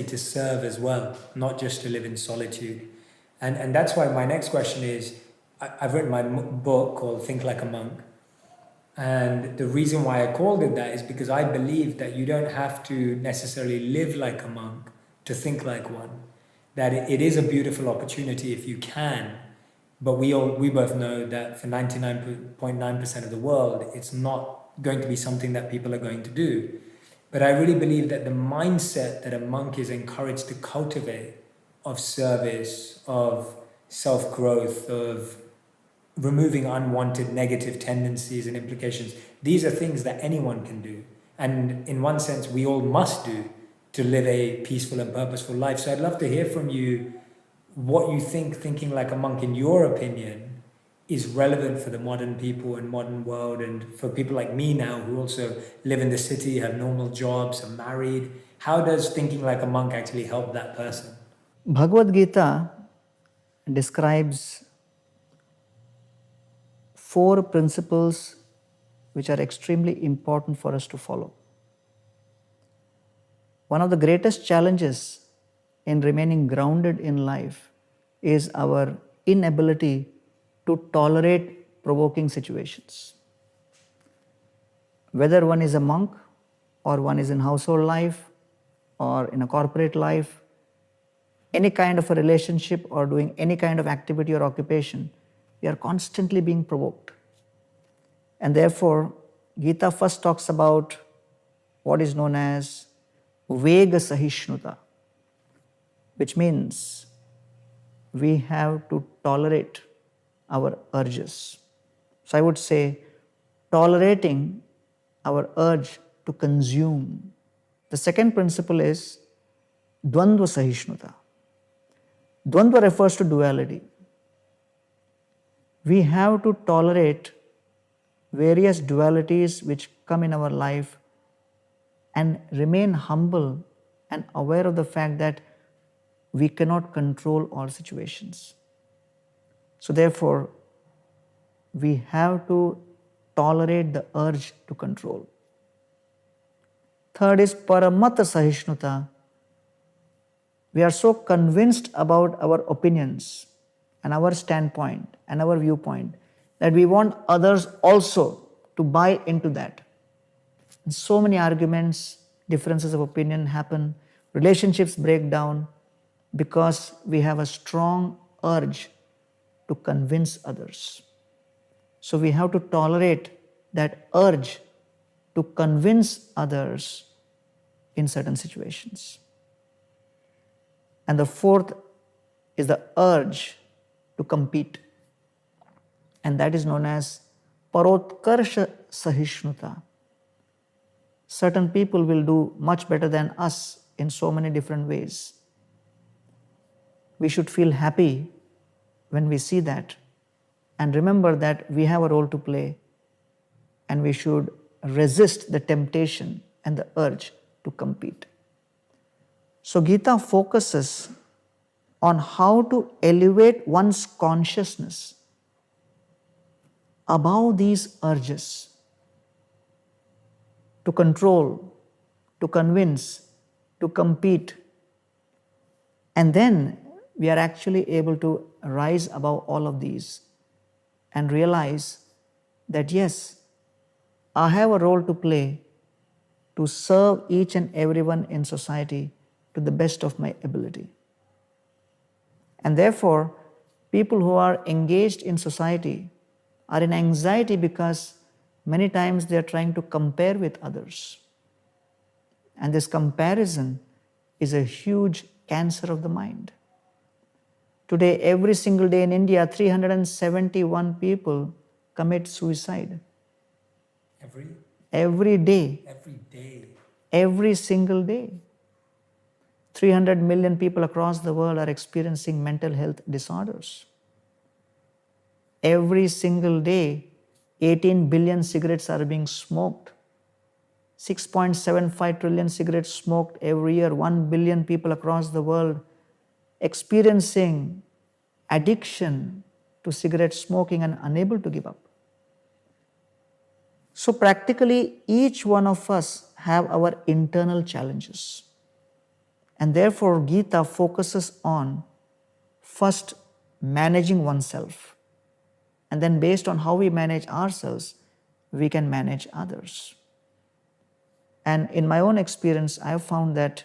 to serve as well, not just to live in solitude. And that's why my next question is, I've written my book called Think Like a Monk. And the reason why I called it that is because I believe that you don't have to necessarily live like a monk to think like one. That it is a beautiful opportunity if you can, but we both know that for 99.9% of the world, it's not going to be something that people are going to do. But I really believe that the mindset that a monk is encouraged to cultivate of service, of self-growth, of removing unwanted negative tendencies and implications, these are things that anyone can do. And in one sense, we all must do to live a peaceful and purposeful life. So I'd love to hear from you what you think thinking like a monk, in your opinion, is relevant for the modern people and modern world, and for people like me now who also live in the city, have normal jobs, are married. How does thinking like a monk actually help that person? Bhagavad Gita describes 4 principles which are extremely important for us to follow. One of the greatest challenges in remaining grounded in life is our inability to tolerate provoking situations. Whether one is a monk or one is in household life or in a corporate life, any kind of a relationship or doing any kind of activity or occupation, we are constantly being provoked. And therefore, Gita first talks about what is known as Vega Sahishnuta, which means we have to tolerate our urges. So I would say tolerating our urge to consume. The second principle is Dvandva Sahishnuta. Dvandva refers to duality. We have to tolerate various dualities which come in our life and remain humble and aware of the fact that we cannot control all situations. So therefore, we have to tolerate the urge to control. Third is Paramata Sahishnuta. We are so convinced about our opinions and our standpoint and our viewpoint that we want others also to buy into that. And so many arguments, differences of opinion happen, relationships break down because we have a strong urge to convince others. So we have to tolerate that urge to convince others in certain situations. And the fourth is the urge to compete. And that is known as Parotkarsha Sahishnuta. Certain people will do much better than us in so many different ways. We should feel happy when we see that and remember that we have a role to play, and we should resist the temptation and the urge to compete. So Gita focuses on how to elevate one's consciousness above these urges to control, to convince, to compete. And then we are actually able to rise above all of these and realize that yes, I have a role to play to serve each and everyone in society to the best of my ability. And therefore, people who are engaged in society are in anxiety because many times they are trying to compare with others. And this comparison is a huge cancer of the mind. Today, every single day in India, 371 people commit suicide. Every day. Every single day. 300 million people across the world are experiencing mental health disorders. Every single day, 18 billion cigarettes are being smoked. 6.75 trillion cigarettes smoked every year. 1 billion people across the world experiencing addiction to cigarette smoking and unable to give up. So practically, each one of us have our internal challenges. And therefore, Gita focuses on first managing oneself. And then, based on how we manage ourselves, we can manage others. And in my own experience, I have found that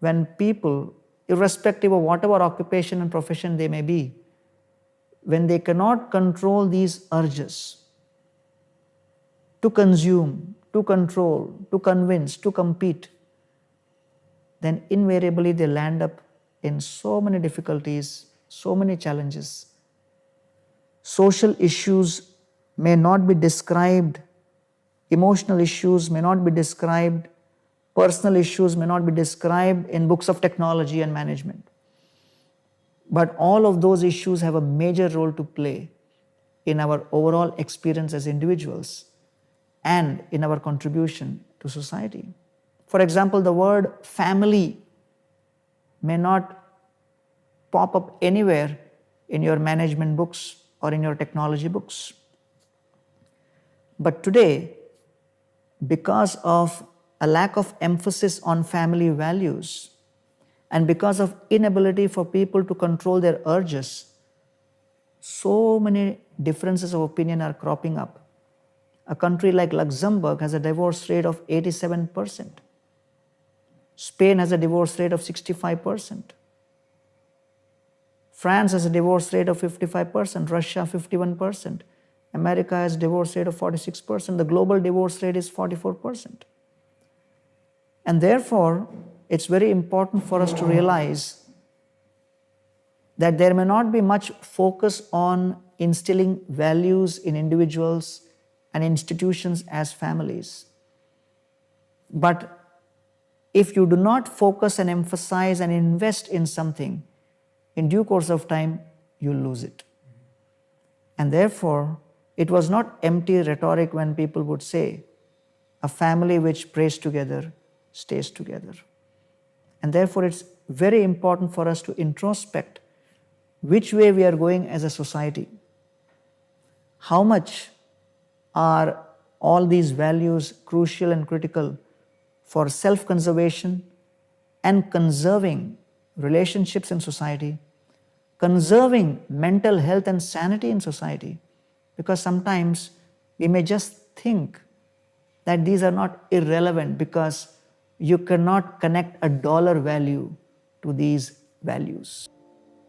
when people, irrespective of whatever occupation and profession they may be, when they cannot control these urges to consume, to control, to convince, to compete, then invariably they land up in so many difficulties, so many challenges. Social issues may not be described, emotional issues may not be described, personal issues may not be described in books of technology and management. But all of those issues have a major role to play in our overall experience as individuals and in our contribution to society. For example, the word family may not pop up anywhere in your management books or in your technology books. But today, because of a lack of emphasis on family values and because of inability for people to control their urges, so many differences of opinion are cropping up. A country like Luxembourg has a divorce rate of 87%. Spain has a divorce rate of 65%. France has a divorce rate of 55%, Russia 51%. America has a divorce rate of 46%. The global divorce rate is 44%. And therefore, it's very important for us to realize that there may not be much focus on instilling values in individuals and institutions as families. But if you do not focus and emphasize and invest in something, in due course of time, you'll lose it. And therefore, it was not empty rhetoric when people would say, a family which prays together stays together. And therefore, it's very important for us to introspect which way we are going as a society. How much are all these values crucial and critical for self-conservation and conserving relationships in society, conserving mental health and sanity in society? Because sometimes we may just think that these are not irrelevant because you cannot connect a dollar value to these values.